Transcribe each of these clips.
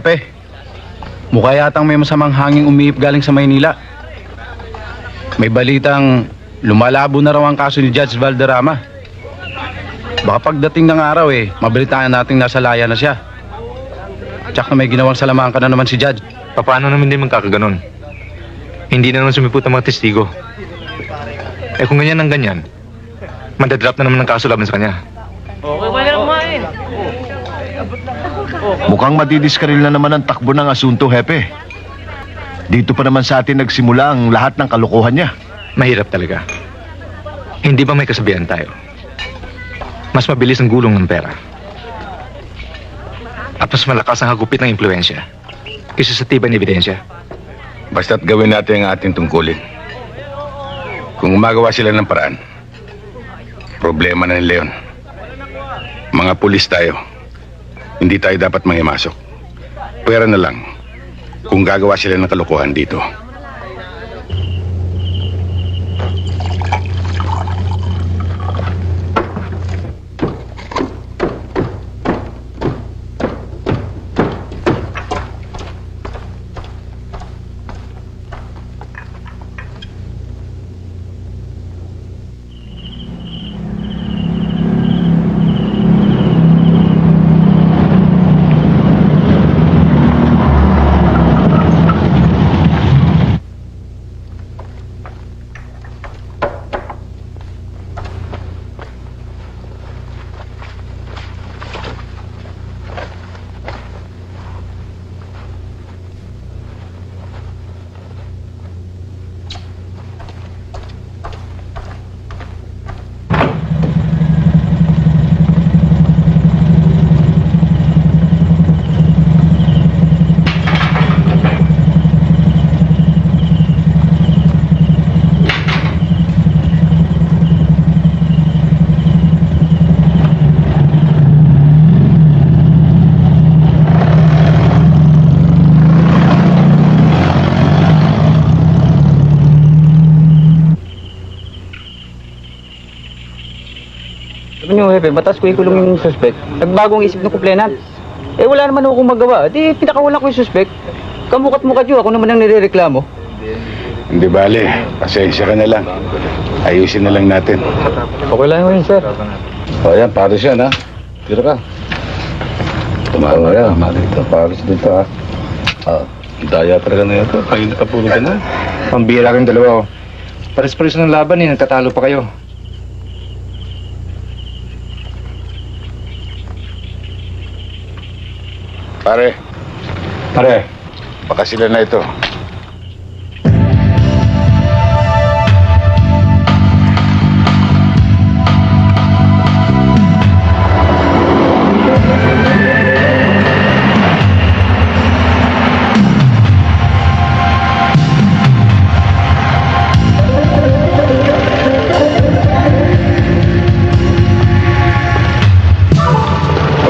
Hepe, mukha yatang may masamang hanging umiip galing sa Maynila. May balitang lumalabo na raw ang kaso ni Judge Valderrama. Baka pagdating ng araw mabalitaan nating nasa laya na siya. Tsaka may ginawang salamangka na naman si Judge. Paano naman din magkakaganon? Hindi na naman sumipot ang mga testigo. Kung ganyan ang ganyan, madadrop na naman ang kaso laban sa kanya. Mukhang madidiskaril na naman ang takbo ng asunto, Hepe. Dito pa naman sa atin nagsimula ang lahat ng kalokohan niya. Mahirap talaga. Hindi ba may kasabihan tayo? Mas mabilis ang gulong ng pera. At mas malakas ang hagupit ng impluensya kaysa sa tibay ng ebidensya. Basta't gawin natin ang ating tungkulin. Kung gumagawa sila ng paraan, problema na ni Leon. Mga pulis tayo. Hindi tayo dapat manghimasok. Pwera na lang kung gagawa sila ng kalokohan dito. Sabi niyo, Hepe, batas ko ikulong yung suspect. Nagbagong isip ng kumplainant. Wala naman akong magawa. Di, pinakawalan ko yung suspect. Kamukat-mukat yun. Ako naman ang nirereklamo. Hindi bale, pasensya ka na lang. Ayusin na lang natin. Okay lang yun, sir. O yan, pares yan ha. Tira ka. Tumama yan, marito. Pares dito ha. Daya talaga na ito. Kayo nakapulog ka na. Pambira kayong dalawa. Pares-pares ng laban nagtatalo pa kayo. Pare, baka sila na ito.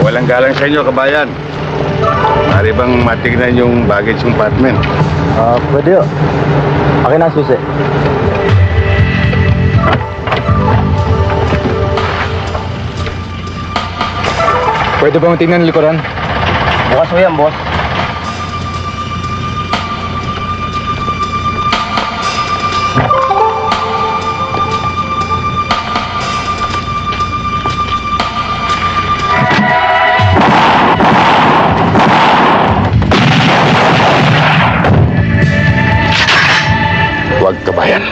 Walang galang sa inyo, kabayan. Mari bang matignan yung baggage compartment? Pwede yun. Akin ang susi. Pwede ba matingnan ang likuran? Bukas mo yan, boss. Huwag, kabayan.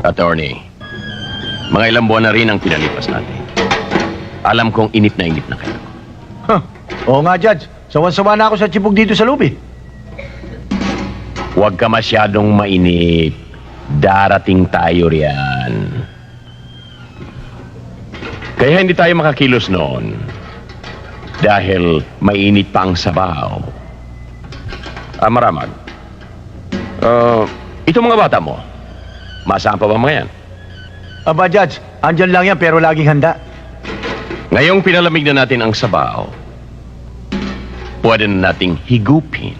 Attorney, mga ilang buwan na rin ang pinalipas natin. Alam kong inip na kayo. Oo nga, Judge. Sawan-sawa na ako sa tsipog dito sa loob. Huwag ka masyadong mainip. Darating tayo riyan. Kaya hindi tayo makakilos noon. Dahil mainit pa ang sabaw. Maramag. Ito mga bata mo, masaan pa ba mga yan? Aba, Judge, andyan lang yan pero laging handa. Ngayong pinalamig na natin ang sabaw, pwede na nating higupin.